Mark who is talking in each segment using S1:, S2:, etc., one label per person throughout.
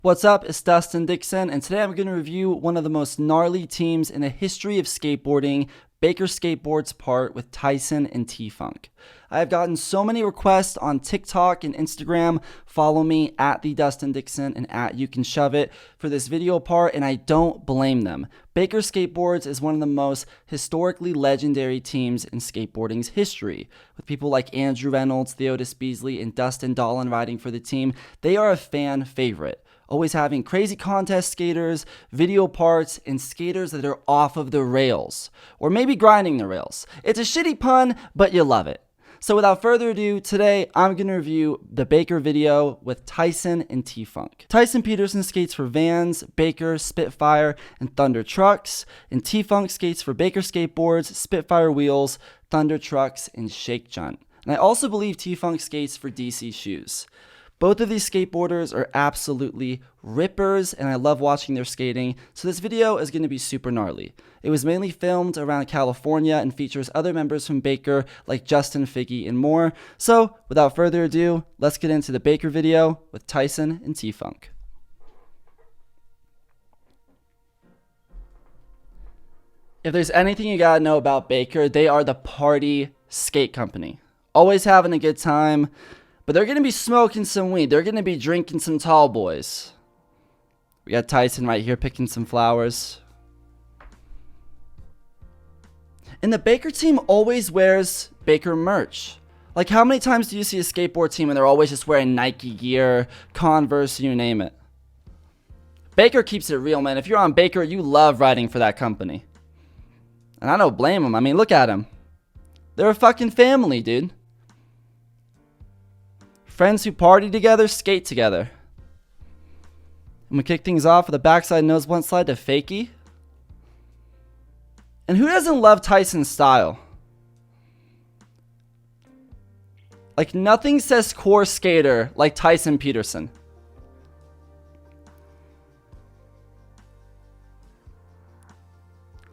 S1: What's up, it's Dustin Dixon, and today I'm going to review one of the most gnarly teams in the history of skateboarding, Baker Skateboards part with Tyson and TFunk. I have gotten so many requests on TikTok and Instagram. Follow me at the Dustin Dixon and at You Can Shove It for this video part, and I don't blame them. Baker Skateboards is one of the most historically legendary teams in skateboarding's history. With people like Andrew Reynolds, Theodis Beasley, and Dustin Dolan riding for the team, they are a fan favorite. Always having crazy contest skaters, video parts, and skaters that are off of the rails. Or maybe grinding the rails. It's a shitty pun, but you love it. So without further ado, today I'm going to review the Baker video with Tyson and TFunk. Tyson Peterson skates for Vans, Baker, Spitfire, and Thunder Trucks. And TFunk skates for Baker Skateboards, Spitfire Wheels, Thunder Trucks, and Shake Junt. And I also believe TFunk skates for DC Shoes. Both of these skateboarders are absolutely rippers, and I love watching their skating, so this video is going to be super gnarly. It was mainly filmed around California and features other members from Baker like Justin, Figgy, and more. So, without further ado, let's get into the Baker video with Tyson and TFunk. If there's anything you gotta know about Baker, they are the party skate company. Always having a good time. But they're going to be smoking some weed. They're going to be drinking some tall boys. We got Tyson right here picking some flowers. And the Baker team always wears Baker merch. Like, how many times do you see a skateboard team and they're always just wearing Nike gear, Converse, you name it? Baker keeps it real, man. If you're on Baker, you love riding for that company. And I don't blame them. I mean, look at them. They're a fucking family, dude. Friends who party together, skate together. And we kick things off with a backside nose blunt slide to Fakey. And who doesn't love Tyson's style? Like, nothing says core skater like Tyson Peterson.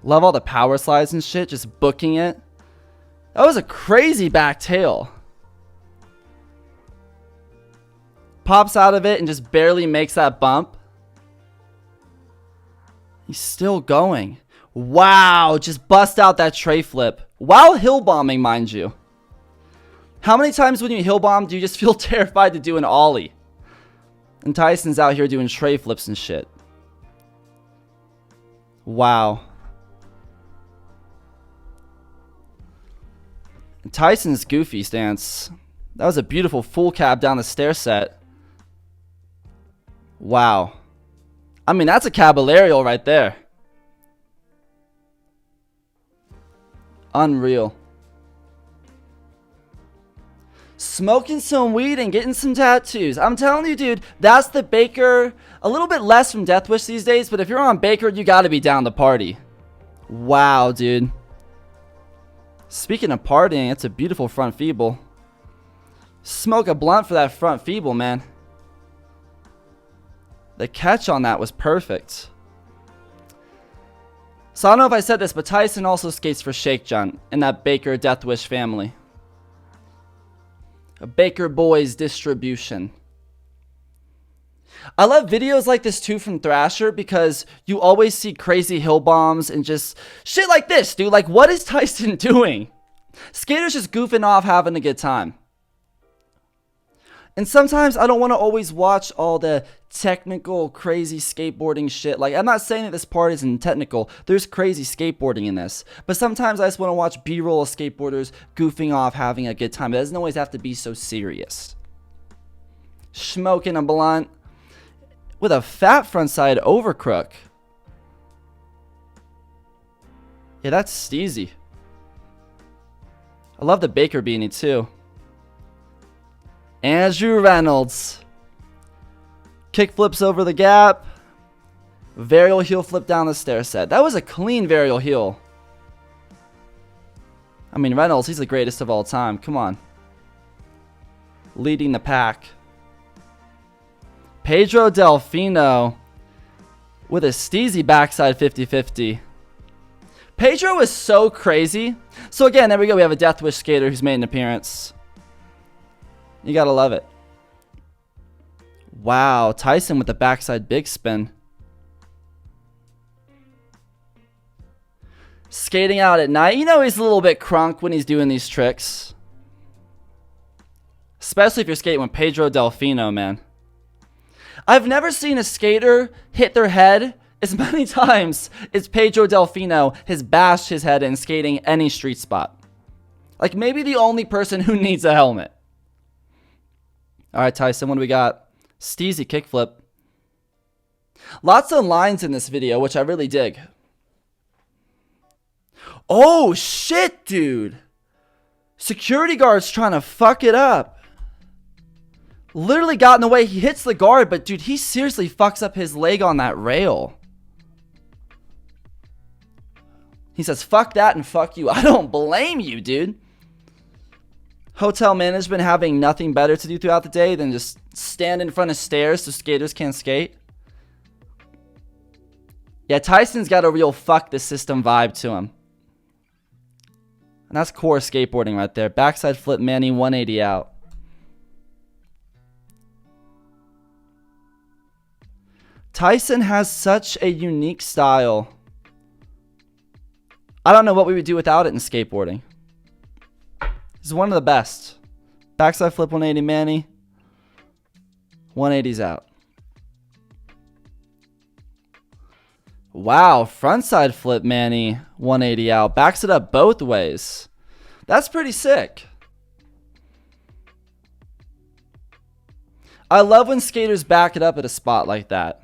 S1: Love all the power slides and shit, just booking it. That was a crazy back tail. Pops out of it and just barely makes that bump. He's still going. Wow, just bust out that tray flip. While hill bombing, mind you. How many times when you hill bomb do you just feel terrified to do an ollie? And Tyson's out here doing tray flips and shit. Wow. And Tyson's goofy stance. That was a beautiful full cab down the stair set. Wow. I mean, that's a caballerial right there. Unreal. Smoking some weed and getting some tattoos. I'm telling you, dude, that's the Baker. A little bit less from Death Wish these days, but if you're on Baker, you gotta be down to party. Wow, dude. Speaking of partying, it's a beautiful front feeble. Smoke a blunt for that front feeble, man. The catch on that was perfect. So I don't know if I said this, but Tyson also skates for Shake Junt in that Baker Death Wish family. A Baker Boys distribution. I love videos like this too from Thrasher because you always see crazy hill bombs and just shit like this, dude. Like, what is Tyson doing? Skaters just goofing off, having a good time. And sometimes I don't want to always watch all the technical, crazy skateboarding shit. Like, I'm not saying that this part isn't technical. There's crazy skateboarding in this. But sometimes I just want to watch B-roll of skateboarders goofing off, having a good time. It doesn't always have to be so serious. Smoking a blunt with a fat frontside overcrook. Yeah, that's steezy. I love the Baker beanie too. Andrew Reynolds. Kick flips over the gap. Varial heel flip down the stair set. That was a clean varial heel. I mean, Reynolds, he's the greatest of all time. Come on. Leading the pack. Pedro Delfino with a steezy backside 50-50. Pedro is so crazy. So again, there we go. We have a Death Wish skater who's made an appearance. You gotta love it. Wow, Tyson with the backside big spin. Skating out at night. You know he's a little bit crunk when he's doing these tricks. Especially if you're skating with Pedro Delfino, man. I've never seen a skater hit their head as many times as Pedro Delfino has bashed his head in skating any street spot. Like maybe the only person who needs a helmet. Alright, Tyson, what do we got? Steezy kickflip. Lots of lines in this video, which I really dig. Oh, shit, dude. Security guard's trying to fuck it up. Literally got in the way. He hits the guard, but dude, he seriously fucks up his leg on that rail. He says, fuck that and fuck you. I don't blame you, dude. Hotel management having nothing better to do throughout the day than just stand in front of stairs so skaters can't skate. Yeah, Tyson's got a real fuck the system vibe to him. And that's core skateboarding right there. Backside flip Manny 180 out. Tyson has such a unique style. I don't know what we would do without it in skateboarding. He's one of the best. Backside flip 180 Manny. 180's out. Wow, frontside flip Manny 180 out. Backs it up both ways. That's pretty sick. I love when skaters back it up at a spot like that.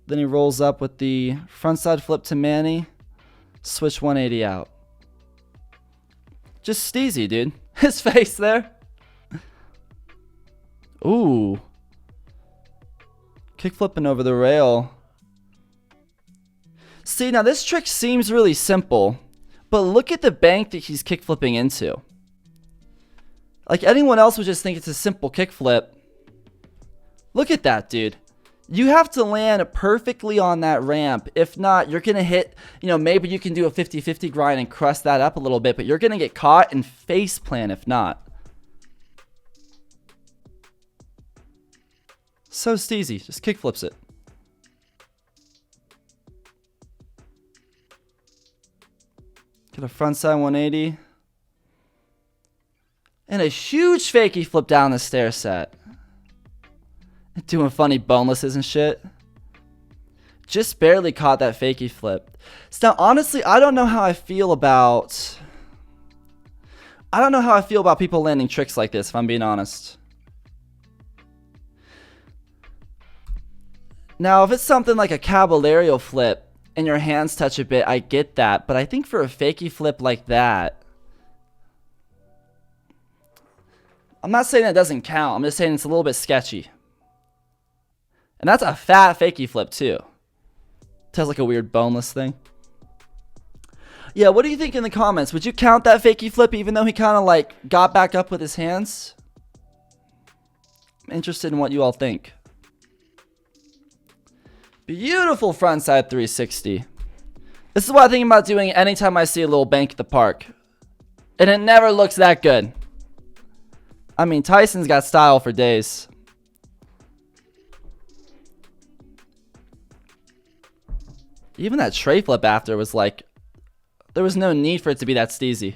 S1: Then he rolls up with the frontside flip to Manny. Switch 180 out. Just steezy, dude. His face there. Ooh. Kick flipping over the rail. See, now this trick seems really simple, but look at the bank that he's kick flipping into. Like anyone else would just think it's a simple kick flip. Look at that, dude. You have to land perfectly on that ramp. If not, you're going to hit, maybe you can do a 50-50 grind and crust that up a little bit, but you're going to get caught and face plant if not. So steezy. Just kick flips it. Get a frontside 180. And a huge fakie flip down the stair set. Doing funny bonelesses and shit. Just barely caught that fakie flip. So now, honestly, I don't know how I feel about people landing tricks like this, if I'm being honest. Now, if it's something like a caballero flip and your hands touch a bit, I get that. But I think for a fakie flip like that, I'm not saying that doesn't count. I'm just saying it's a little bit sketchy. And that's a fat fakie flip too. It has like a weird boneless thing. Yeah, what do you think in the comments? Would you count that fakie flip even though he kind of like got back up with his hands? I'm interested in what you all think. Beautiful frontside 360. This is what I think about doing anytime I see a little bank at the park. And it never looks that good. I mean, Tyson's got style for days. Even that tray flip after was like, there was no need for it to be that steezy.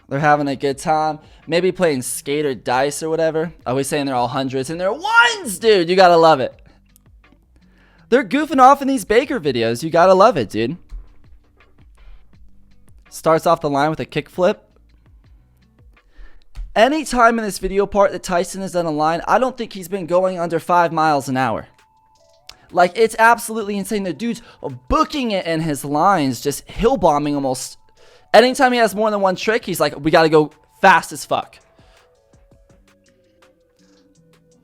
S1: They're having a good time. Maybe playing skate or dice or whatever. Always saying they're all hundreds and they're ones, dude. You gotta love it. They're goofing off in these Baker videos. You gotta love it, dude. Starts off the line with a kick flip. Any time in this video part that Tyson has done a line, I don't think he's been going under 5 miles an hour. Like, it's absolutely insane. The dude's booking it in his lines, just hill bombing almost. Anytime he has more than one trick, he's like, we gotta go fast as fuck.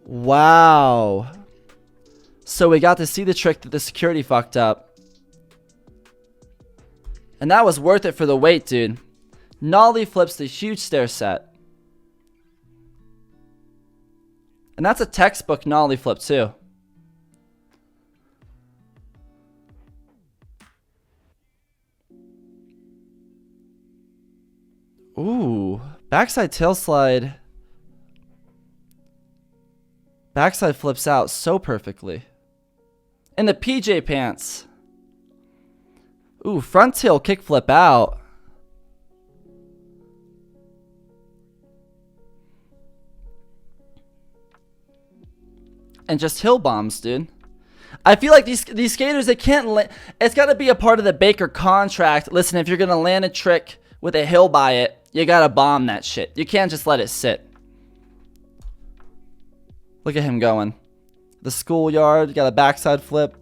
S1: Wow. So we got to see the trick that the security fucked up. And that was worth it for the weight, dude. Nollie flips the huge stair set. And that's a textbook nollie flip too. Ooh, backside tail slide. Backside flips out so perfectly. And the PJ pants. Ooh, front tail kickflip out. And just hill bombs, dude. I feel like these skaters, they can't. It's got to be a part of the Baker contract. Listen, if you're gonna land a trick with a hill by it, you gotta bomb that shit. You can't just let it sit. Look at him going. The schoolyard got a backside flip.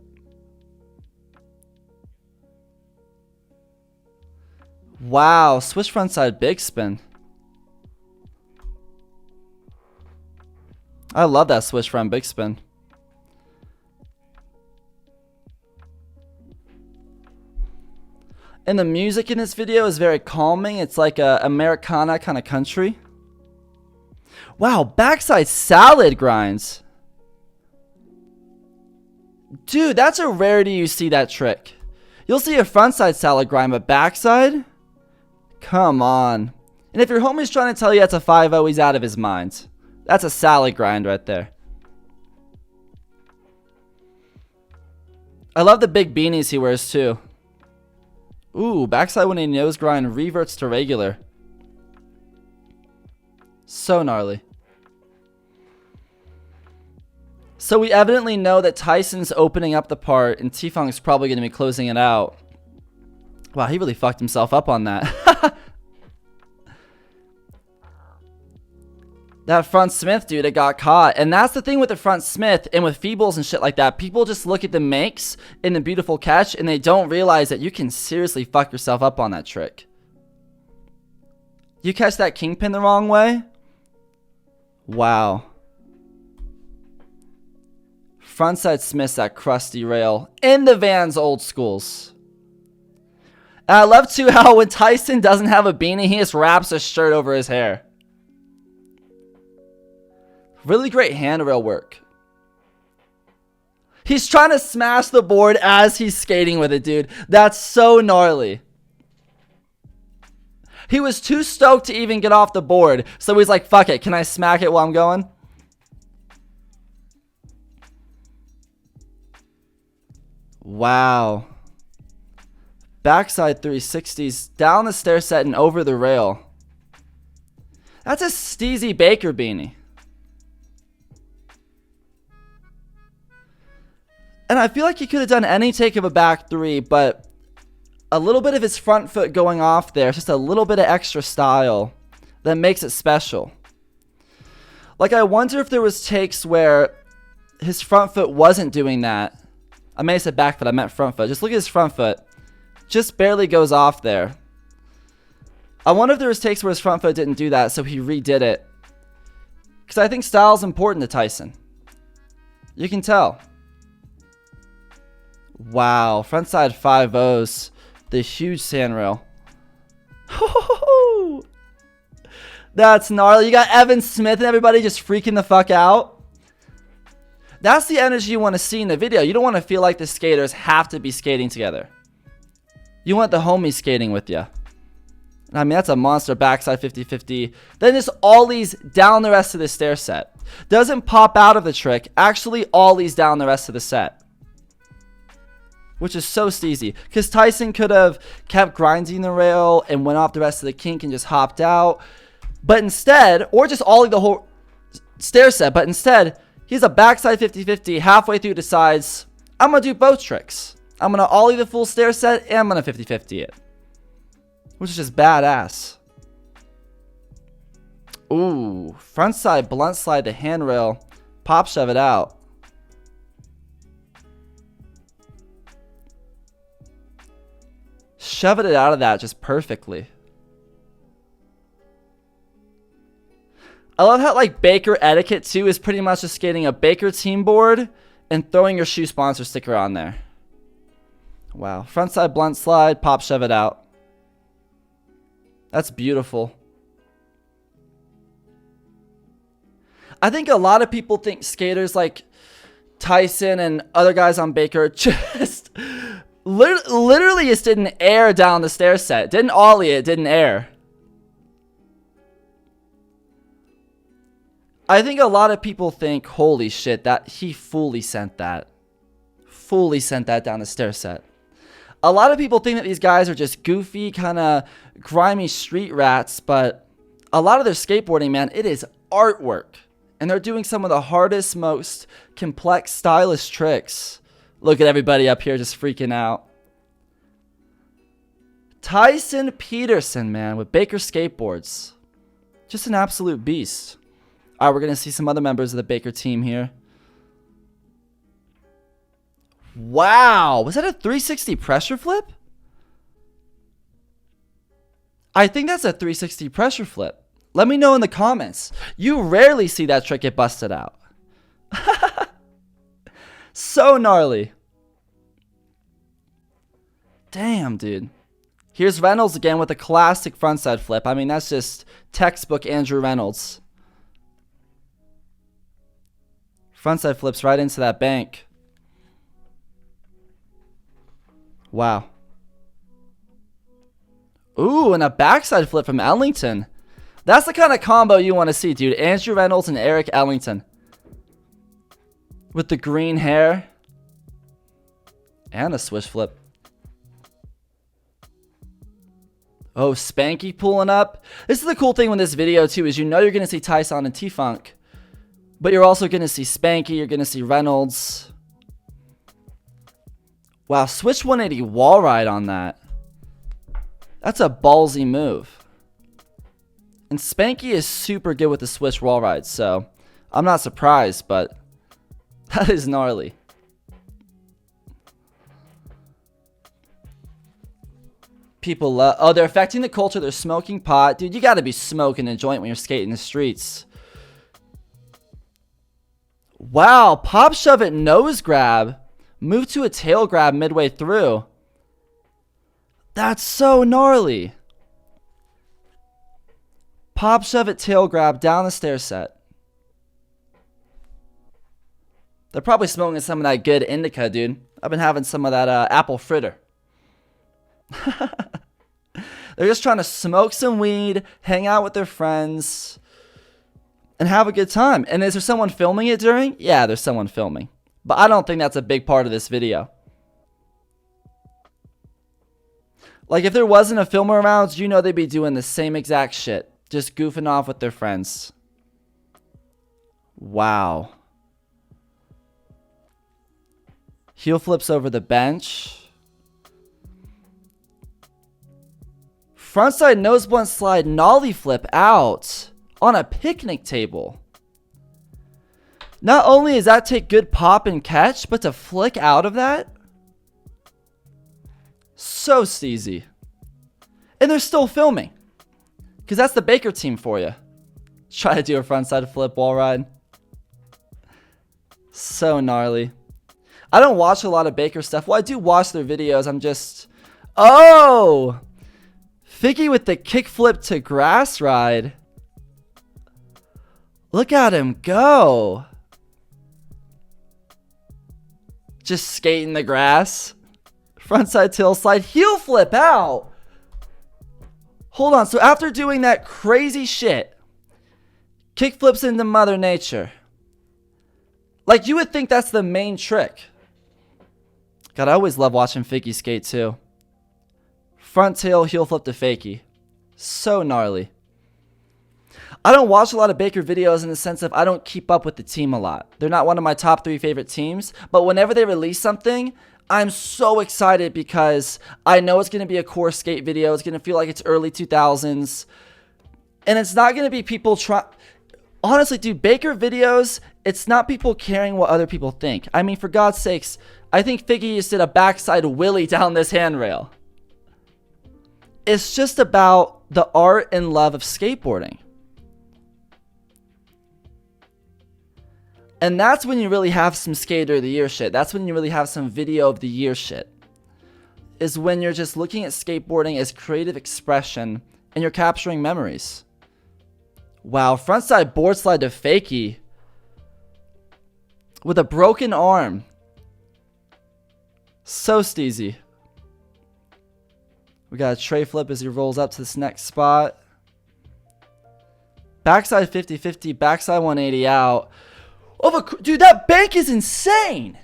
S1: Wow, switch frontside big spin. I love that switch front big spin. And the music in this video is very calming. It's like a Americana kind of country. Wow, backside salad grinds. Dude, that's a rarity you see that trick. You'll see a frontside salad grind, but backside? Come on. And if your homie's trying to tell you that's a 5-0, he's out of his mind. That's a salad grind right there. I love the big beanies he wears too. Ooh, backside when a nose grind reverts to regular. So gnarly. So we evidently know that Tyson's opening up the part and TFunk's probably going to be closing it out. Wow, he really fucked himself up on that. That front Smith, dude, it got caught. And that's the thing with the front Smith and with feebles and shit like that. People just look at the makes in the beautiful catch and they don't realize that you can seriously fuck yourself up on that trick. You catch that kingpin the wrong way? Wow. Frontside Smith's that crusty rail in the Vans old schools. And I love too how when Tyson doesn't have a beanie, he just wraps a shirt over his hair. Really great handrail work. He's trying to smash the board as he's skating with it, dude. That's so gnarly. He was too stoked to even get off the board. So he's like, fuck it. Can I smack it while I'm going? Wow. Backside 360s down the stair set and over the rail. That's a steezy Baker beanie. And I feel like he could have done any take of a back three, but a little bit of his front foot going off there, just a little bit of extra style that makes it special. Like, I wonder if there was takes where his front foot wasn't doing that. I may have said back foot, I meant front foot. Just look at his front foot. Just barely goes off there. I wonder if there was takes where his front foot didn't do that, so he redid it. Because I think style is important to Tyson. You can tell. Wow, frontside 5-0s. The huge sandrail. That's gnarly. You got Evan Smith and everybody just freaking the fuck out. That's the energy you want to see in the video. You don't want to feel like the skaters have to be skating together. You want the homies skating with you. I mean, that's a monster backside 50-50. Then just ollies down the rest of the stair set. Doesn't pop out of the trick. Actually ollies down the rest of the set. Which is so steezy. Because Tyson could have kept grinding the rail and went off the rest of the kink and just hopped out. But instead, or just ollie the whole stair set. But instead, he's a backside 50-50. Halfway through decides, I'm going to do both tricks. I'm going to ollie the full stair set and I'm going to 50-50 it. Which is just badass. Ooh. Frontside blunt slide the handrail. Pop shove it out. Shoving it out of that just perfectly. I love how like Baker etiquette too is pretty much just skating a Baker team board and throwing your shoe sponsor sticker on there. Wow. Frontside blunt slide, pop shove it out. That's beautiful. I think a lot of people think skaters like Tyson and other guys on Baker just literally just didn't air down the stair set. Didn't ollie it, didn't air. I think a lot of people think, holy shit, that he fully sent that. Fully sent that down the stair set. A lot of people think that these guys are just goofy, kind of grimy street rats, but a lot of their skateboarding, man, it is artwork. And they're doing some of the hardest, most complex, stylish tricks. Look at everybody up here just freaking out. Tyson Peterson, man, with Baker Skateboards. Just an absolute beast. All right, we're going to see some other members of the Baker team here. Wow, was that a 360 pressure flip? I think that's a 360 pressure flip. Let me know in the comments. You rarely see that trick get busted out. So gnarly. Damn, dude. Here's Reynolds again with a classic frontside flip. I mean, that's just textbook Andrew Reynolds. Frontside flips right into that bank. Wow. Ooh, and a backside flip from Ellington. That's the kind of combo you want to see, dude. Andrew Reynolds and Eric Ellington. With the green hair. And a swish flip. Oh, Spanky pulling up. This is the cool thing with this video, too, is you know you're going to see Tyson and TFunk. But you're also going to see Spanky. You're going to see Reynolds. Wow, switch 180 wall ride on that. That's a ballsy move. And Spanky is super good with the switch wall ride, so I'm not surprised, but that is gnarly. People love... Oh, they're affecting the culture. They're smoking pot. Dude, you got to be smoking a joint when you're skating the streets. Wow, pop shove it nose grab. Move to a tail grab midway through. That's so gnarly. Pop shove it tail grab down the stair set. They're probably smoking some of that good indica, dude. I've been having some of that apple fritter. They're just trying to smoke some weed, hang out with their friends, and have a good time. And is there someone filming it during? Yeah, there's someone filming. But I don't think that's a big part of this video. Like, if there wasn't a filmer around, you know they'd be doing the same exact shit. Just goofing off with their friends. Wow. Heel flips over the bench. Frontside nose blunt slide nollie flip out on a picnic table. Not only does that take good pop and catch, but to flick out of that? So steezy. And they're still filming. Because that's the Baker team for you. Try to do a frontside flip wall ride. So gnarly. I don't watch a lot of Baker stuff. Well, I do watch their videos. I'm just... Oh! Figgy with the kickflip to grass ride. Look at him go. Just skating the grass. Frontside tail slide. Heel flip out. Hold on. So after doing that crazy shit, kickflips into Mother Nature. Like, you would think that's the main trick. God, I always love watching Figgy skate too. Front tail, heel flip to fakie. So gnarly. I don't watch a lot of Baker videos in the sense of I don't keep up with the team a lot. They're not one of my top 3 favorite teams. But whenever they release something, I'm so excited because I know it's going to be a core skate video. It's going to feel like it's early 2000s. And it's not going to be people trying... Honestly, dude, Baker videos, it's not people caring what other people think. I mean, for God's sakes, I think Figgy just did a backside wheelie down this handrail. It's just about the art and love of skateboarding. And that's when you really have some Skater of the Year shit. That's when you really have some Video of the Year shit. Is when you're just looking at skateboarding as creative expression and you're capturing memories. Wow, frontside board slide to fakie. With a broken arm. So steezy. We got a tray flip as he rolls up to this next spot. Backside 50-50, backside 180 out. Dude, that bank is insane.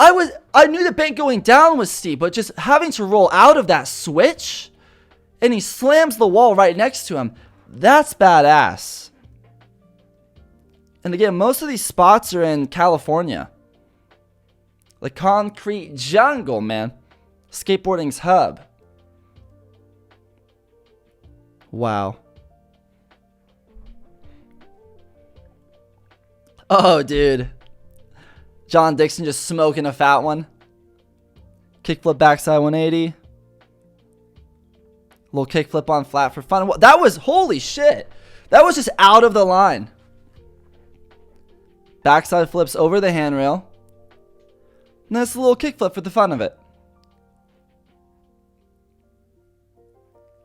S1: I knew the bank going down was steep, but just having to roll out of that switch, and he slams the wall right next to him. That's badass. And again, most of these spots are in California. The concrete jungle, man. Skateboarding's hub. Wow. Oh, dude. John Dixon just smoking a fat one. Kickflip backside 180. Little kickflip on flat for fun. That was, holy shit. That was just out of the line. Backside flips over the handrail. Nice little kickflip for the fun of it.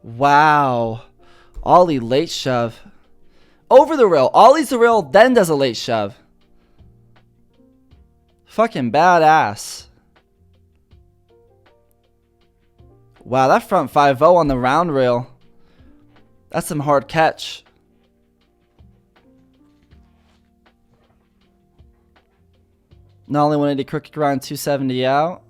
S1: Wow. Ollie late shove. Over the rail. Ollie's the rail, then does a late shove. Fucking badass. Wow, that front 5-0 on the round rail. That's some hard catch. Not only 180 crooked grind, 270 out.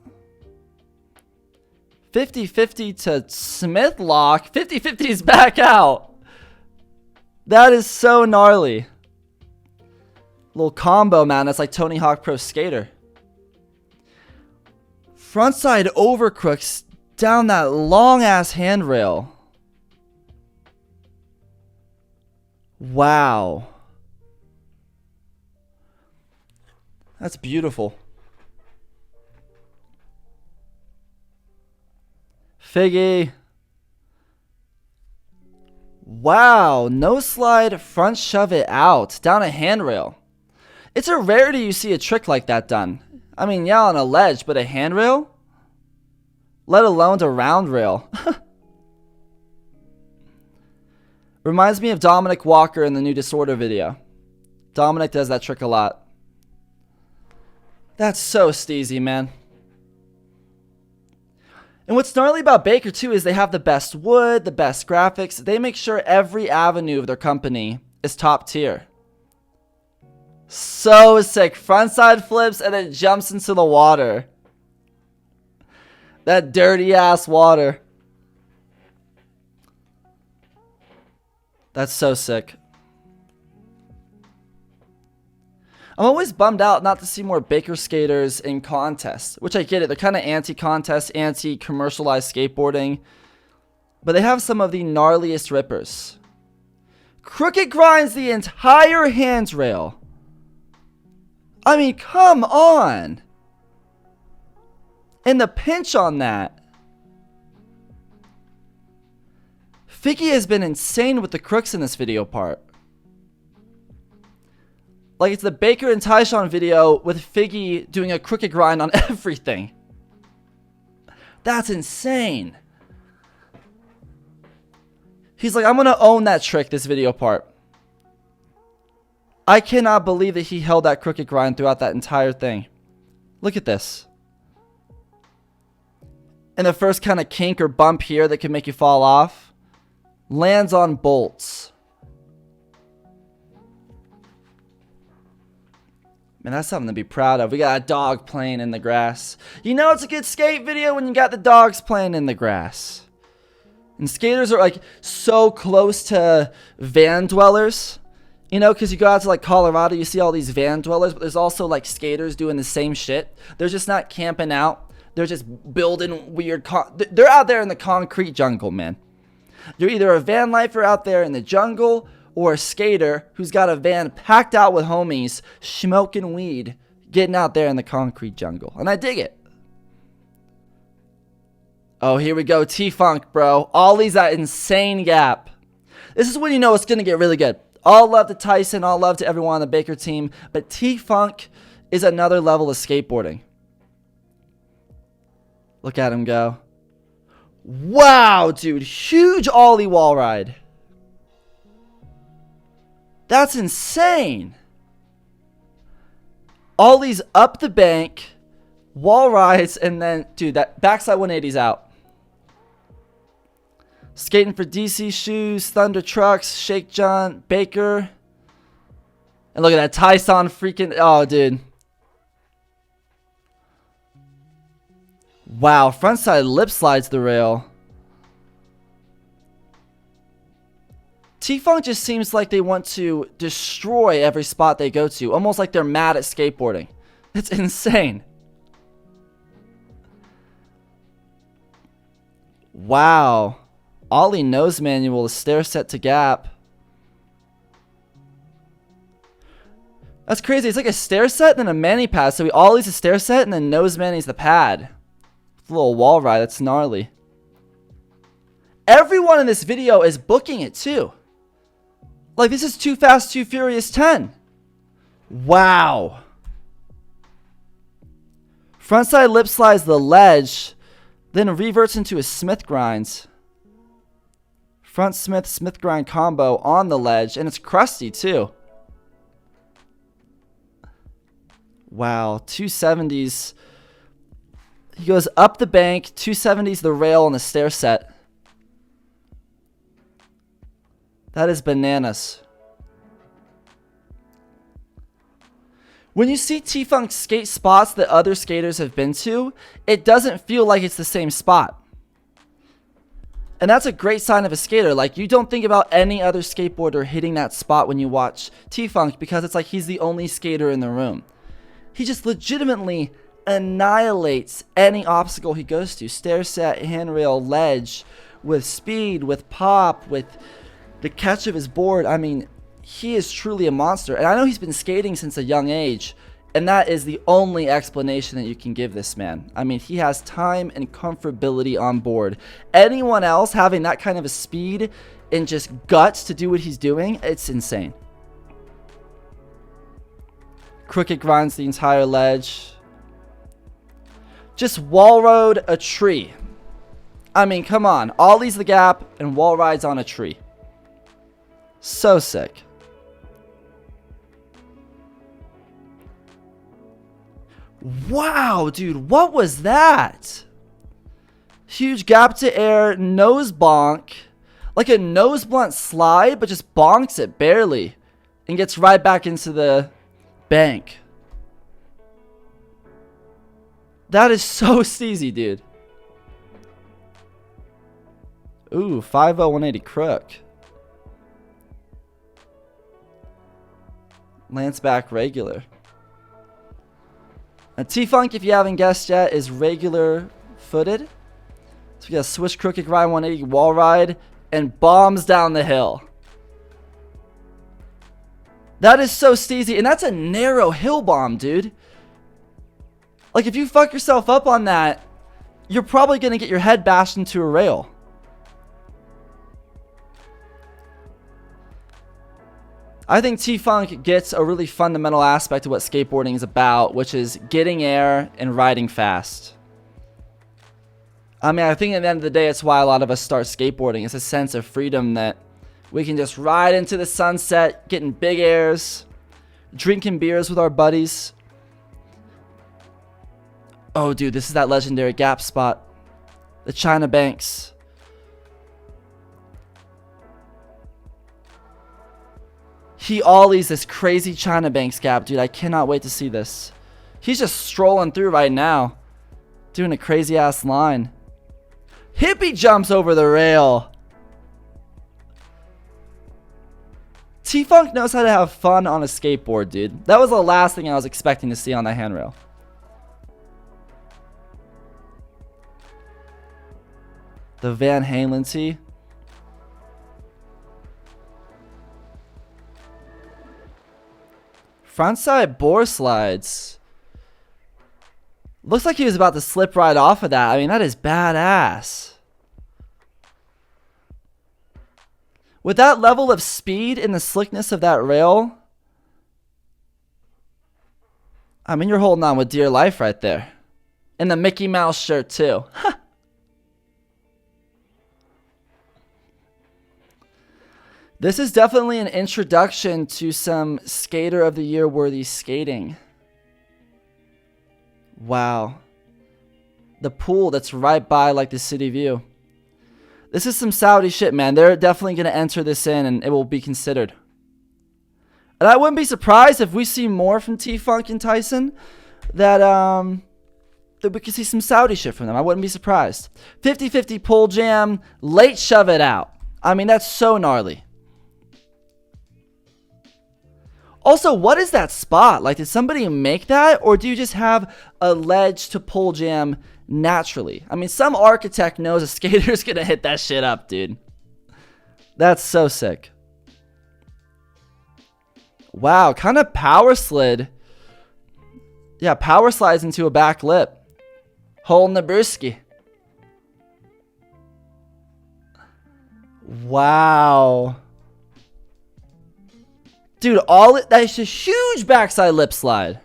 S1: 50-50 to Smith lock. 50-50 is back out. That is so gnarly. Little combo, man. That's like Tony Hawk Pro Skater. Frontside over crooks down that long ass handrail. Wow. That's beautiful. Figgy. Wow. No slide, front shove it out. Down a handrail. It's a rarity you see a trick like that done. I mean, yeah, on a ledge, but a handrail? Let alone a round rail. Reminds me of Dominic Walker in the new Disorder video. Dominic does that trick a lot. That's so steezy, man. And what's gnarly about Baker, too, is they have the best wood, the best graphics. They make sure every avenue of their company is top tier. So sick. Frontside flips and then jumps into the water. That dirty ass water. That's so sick. I'm always bummed out not to see more Baker skaters in contests, which I get it. They're kind of anti-contest, anti-commercialized skateboarding, but they have some of the gnarliest rippers. Crooked grinds the entire handrail. I mean, come on. And the pinch on that. Figgy has been insane with the crooks in this video part. Like, it's the Baker and Tyson video with Figgy doing a crooked grind on everything. That's insane. He's like, I'm going to own that trick, this video part. I cannot believe that he held that crooked grind throughout that entire thing. Look at this. And the first kind of kink or bump here that can make you fall off lands on bolts. Man, that's something to be proud of. We got a dog playing in the grass. You know it's a good skate video when you got the dogs playing in the grass. And skaters are like so close to van dwellers. You know, because you go out to like Colorado, you see all these van dwellers, but there's also like skaters doing the same shit. They're just not camping out. They're just building weird... They're out there in the concrete jungle, man. You're either a van lifer out there in the jungle or a skater who's got a van packed out with homies, smoking weed, getting out there in the concrete jungle. And I dig it. Oh, here we go. TFunk, bro. Ollie's that insane gap. This is when you know it's going to get really good. All love to Tyson. All love to everyone on the Baker team. But TFunk is another level of skateboarding. Look at him go. Wow, dude. Huge ollie wall ride. That's insane. Ollie's up the bank. Wall rides. And then, dude, that backside 180's out. Skating for DC Shoes, Thunder Trucks, Shake John, Baker. And look at that, Tyson freaking... Oh, dude. Wow, frontside lip slides the rail. TFunk just seems like they want to destroy every spot they go to. Almost like they're mad at skateboarding. It's insane. Wow. Ollie nose manual, stair set to gap. That's crazy. It's like a stair set and then a mani pad. So he ollies a stair set and then nose manis the pad. It's a little wall ride. That's gnarly. Everyone in this video is booking it too. Like, this is Too Fast, Too Furious 10. Wow. Frontside lip slides the ledge, then reverts into a Smith grinds. Front Smith, Smith grind combo on the ledge, and it's crusty too. Wow, 270s. He goes up the bank, 270s the rail on the stair set. That is bananas. When you see TFunk skate spots that other skaters have been to, it doesn't feel like it's the same spot. And that's a great sign of a skater. Like, you don't think about any other skateboarder hitting that spot when you watch TFunk because it's like he's the only skater in the room. He just legitimately annihilates any obstacle he goes to. Stair set, handrail, ledge, with speed, with pop, with the catch of his board. I mean, he is truly a monster. And I know he's been skating since a young age, and that is the only explanation that you can give this man. I mean, he has time and comfortability on board. Anyone else having that kind of a speed and just guts to do what he's doing, it's insane. Crooked grinds the entire ledge. Just wall rode a tree. I mean, come on. Ollies the gap and wall rides on a tree. So sick. Wow, dude, what was that? Huge gap to air, nose bonk. Like a nose blunt slide, but just bonks it barely. And gets right back into the bank. That is so steezy, dude. Ooh, 5-0 180 crook. Lance back regular. Now TFunk, if you haven't guessed yet, is regular footed. So we got a switch crooked grind 180 wall ride and bombs down the hill. That is so steezy, and that's a narrow hill bomb, dude. Like, if you fuck yourself up on that, you're probably going to get your head bashed into a rail. I think TFunk gets a really fundamental aspect of what skateboarding is about, which is getting air and riding fast. I mean, I think at the end of the day, it's why a lot of us start skateboarding. It's a sense of freedom that we can just ride into the sunset, getting big airs, drinking beers with our buddies. Oh, dude, this is that legendary gap spot. The China Banks. He ollies this crazy China Banks gap, dude. I cannot wait to see this. He's just strolling through right now. Doing a crazy ass line. Hippie jumps over the rail. TFunk knows how to have fun on a skateboard, dude. That was the last thing I was expecting to see on that handrail. The Van Halen tee. Frontside board slides. Looks like he was about to slip right off of that. I mean, that is badass. With that level of speed and the slickness of that rail, I mean, you're holding on with dear life right there. And the Mickey Mouse shirt, too. This is definitely an introduction to some Skater of the Year worthy skating. Wow. The pool that's right by like the city view. This is some Saudi shit, man. They're definitely going to enter this in and it will be considered. And I wouldn't be surprised if we see more from TFunk and Tyson that we could see some Saudi shit from them. I wouldn't be surprised. 50-50 pull jam, late shove it out. I mean, that's so gnarly. Also, what is that spot? Like, did somebody make that? Or do you just have a ledge to pull jam naturally? I mean, some architect knows a skater's gonna hit that shit up, dude. That's so sick. Wow, kind of power slid. Yeah, power slides into a back lip. Holding the brewski. Wow. Dude, that's a huge backside lip slide.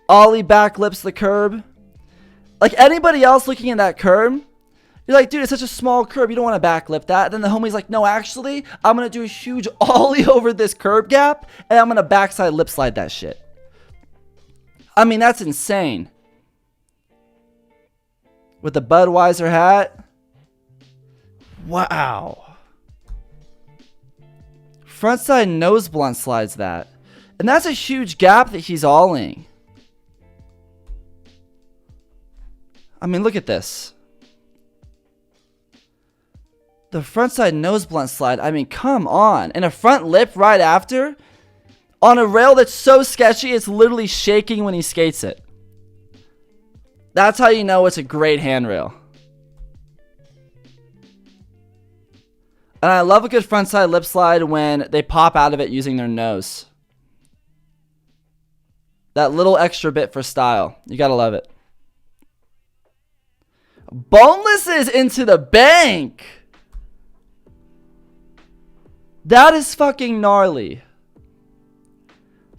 S1: Ollie back lips the curb. Like anybody else looking at that curb, you're like, dude, it's such a small curb. You don't want to back lip that. Then the homie's like, no, actually, I'm going to do a huge ollie over this curb gap. And I'm going to backside lip slide that shit. I mean, that's insane. With the Budweiser hat. Wow. Frontside nose blunt slides that. And that's a huge gap that he's olling. I mean, look at this. The frontside nose blunt slide. I mean, come on. And a front lip right after. On a rail that's so sketchy, it's literally shaking when he skates it. That's how you know it's a great handrail. And I love a good frontside lip slide when they pop out of it using their nose. That little extra bit for style. You gotta love it. Boneless is into the bank. That is fucking gnarly.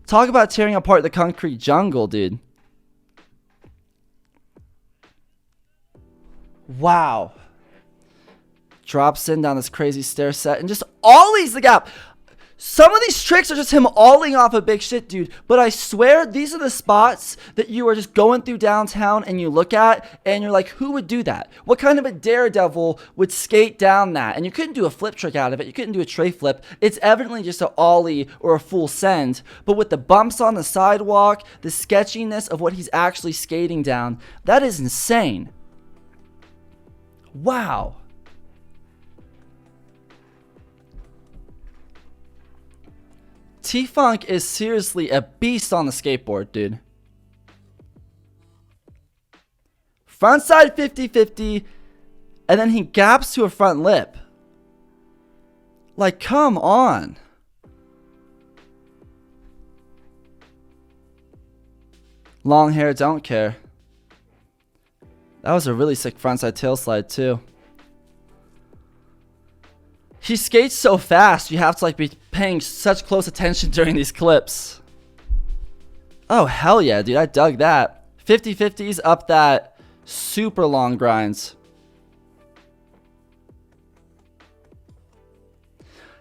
S1: Talk about tearing apart the concrete jungle, dude. Wow. Drops in down this crazy stair set and just ollies the gap. Some of these tricks are just him olling off a big shit, dude. But I swear these are the spots that you are just going through downtown and you look at and you're like, who would do that? What kind of a daredevil would skate down that? And you couldn't do a flip trick out of it. You couldn't do a tray flip. It's evidently just an ollie or a full send. But with the bumps on the sidewalk, the sketchiness of what he's actually skating down, that is insane. Wow. TFunk is seriously a beast on the skateboard, dude. Frontside 50-50, and then he gaps to a front lip. Like, come on. Long hair, don't care. That was a really sick frontside tail slide, too. He skates so fast, you have to like be paying such close attention during these clips. Oh, hell yeah, dude. I dug that. 50-50s up that super long grinds.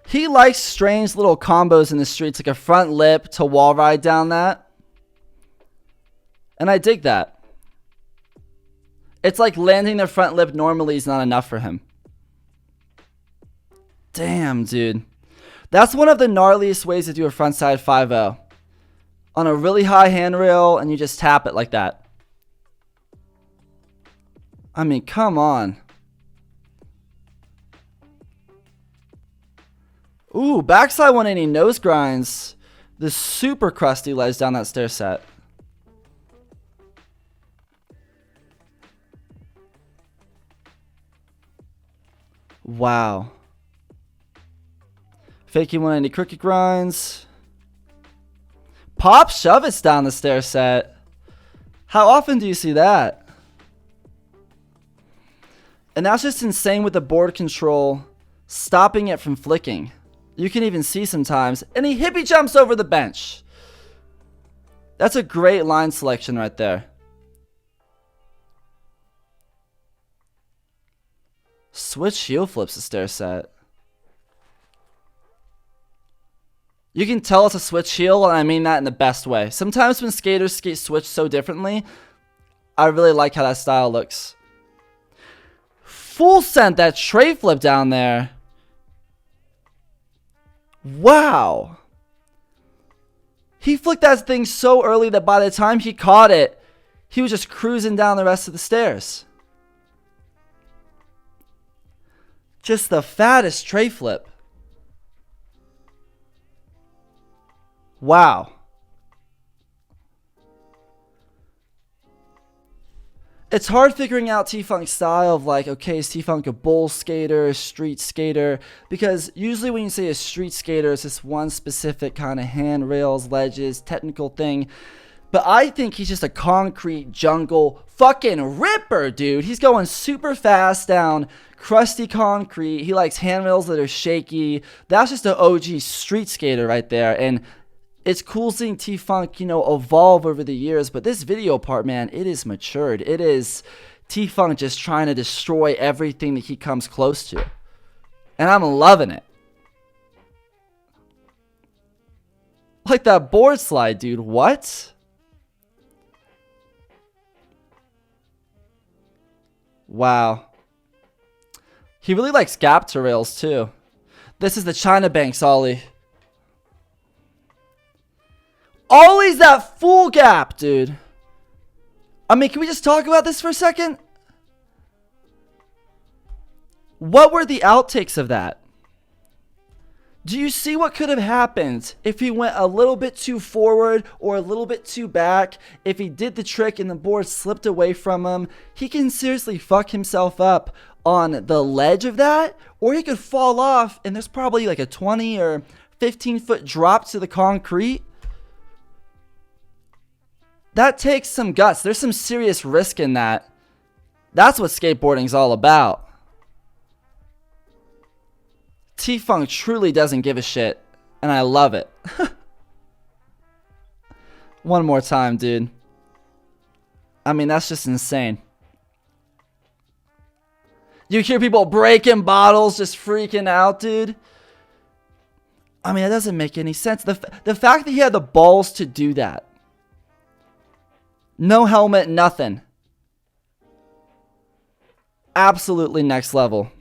S1: He likes strange little combos in the streets, like a front lip to wall ride down that. And I dig that. It's like landing the front lip normally is not enough for him. Damn, dude. That's one of the gnarliest ways to do a frontside 5-0. On a really high handrail, and you just tap it like that. I mean, come on. Ooh, backside 180 nose grinds. The super crusty ledge down that stair set. Wow. Faking 190 crooked grinds. Pop shove it's down the stair set. How often do you see that? And that's just insane with the board control, stopping it from flicking. You can even see sometimes. And he hippie jumps over the bench. That's a great line selection right there. Switch heel flips the stair set. You can tell it's a switch heel, and I mean that in the best way. Sometimes when skaters skate switch so differently, I really like how that style looks. full sent that tray flip down there. Wow. He flicked that thing so early that by the time he caught it, he was just cruising down the rest of the stairs. Just the fattest tray flip. Wow. It's hard figuring out TFunk's style of like, okay, is TFunk a bowl skater, a street skater? Because usually when you say a street skater, it's this one specific kind of handrails, ledges, technical thing. But I think he's just a concrete jungle fucking ripper, dude. He's going super fast down crusty concrete. He likes handrails that are shaky. That's just an OG street skater right there. And it's cool seeing TFunk, evolve over the years, but this video part, man, it is matured. It is TFunk just trying to destroy everything that he comes close to. And I'm loving it. Like that board slide, dude. What? Wow. He really likes gap to rails, too. This is the China Banks ollie. Ollie's that full gap, dude. I mean, can we just talk about this for a second? What were the outtakes of that? Do you see what could have happened if he went a little bit too forward or a little bit too back? If he did the trick and the board slipped away from him, he can seriously fuck himself up on the ledge of that, or he could fall off and there's probably like a 20 or 15-foot drop to the concrete. That takes some guts. There's some serious risk in that. That's what skateboarding's all about. TFunk truly doesn't give a shit, and I love it. One more time, dude. I mean, that's just insane. You hear people breaking bottles, just freaking out, dude. I mean, that doesn't make any sense. The fact that he had the balls to do that. No helmet, nothing. Absolutely next level.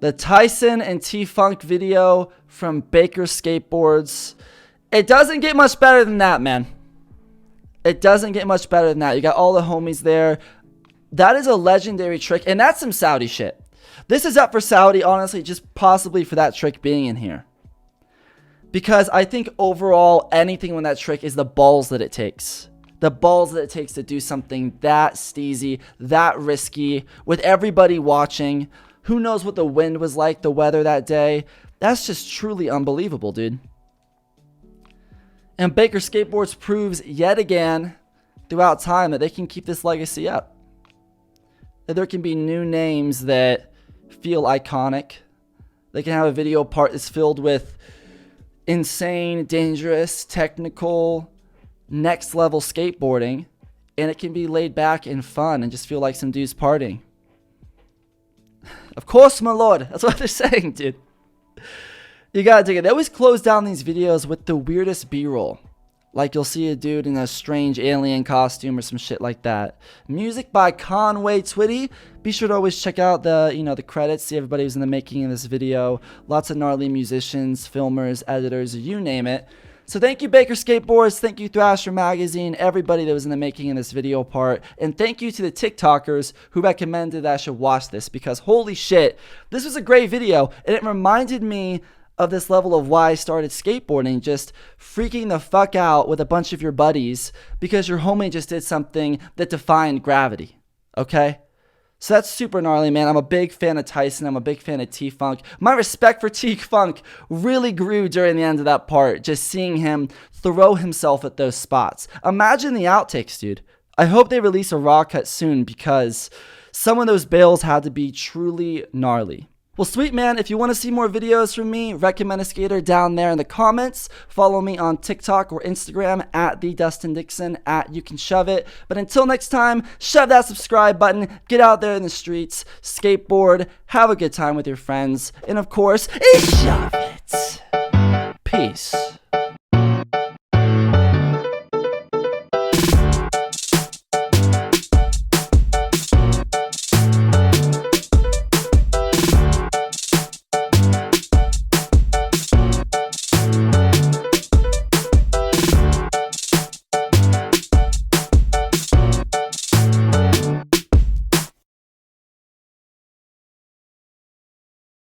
S1: The Tyson and TFunk video from Baker Skateboards. It doesn't get much better than that, man. It doesn't get much better than that. You got all the homies there. That is a legendary trick, and that's some Saudi shit. This is up for Saudi, honestly, just possibly for that trick being in here. Because I think overall, anything with that trick is the balls that it takes. The balls that it takes to do something that steezy, that risky, with everybody watching. Who knows what the wind was like, the weather that day. That's just truly unbelievable, dude. And Baker Skateboards proves yet again throughout time that they can keep this legacy up. That there can be new names that feel iconic. They can have a video part that's filled with insane, dangerous, technical, next level skateboarding, and it can be laid back and fun and just feel like some dudes partying. Of course, my lord. That's what they're saying, dude. You gotta dig it. They always close down these videos with the weirdest B-roll. Like you'll see a dude in a strange alien costume or some shit like that. Music by Conway Twitty. Be sure to always check out the, the credits. See everybody who's in the making of this video. Lots of gnarly musicians, filmers, editors, you name it. So thank you, Baker Skateboards. Thank you, Thrasher Magazine. Everybody that was in the making of this video part. And thank you to the TikTokers who recommended that I should watch this. Because holy shit, this was a great video. And it reminded me of this level of why I started skateboarding, just freaking the fuck out with a bunch of your buddies because your homie just did something that defied gravity, okay? So that's super gnarly, man. I'm a big fan of Tyson. I'm a big fan of TFunk. My respect for TFunk really grew during the end of that part, just seeing him throw himself at those spots. Imagine the outtakes, dude. I hope they release a raw cut soon because some of those bails had to be truly gnarly. Well, sweet, man. If you want to see more videos from me, recommend a skater down there in the comments. Follow me on TikTok or Instagram at @TheDustinDixon, @YouCanShove. But until next time, shove that subscribe button, get out there in the streets, skateboard, have a good time with your friends, and of course, shove it. Peace.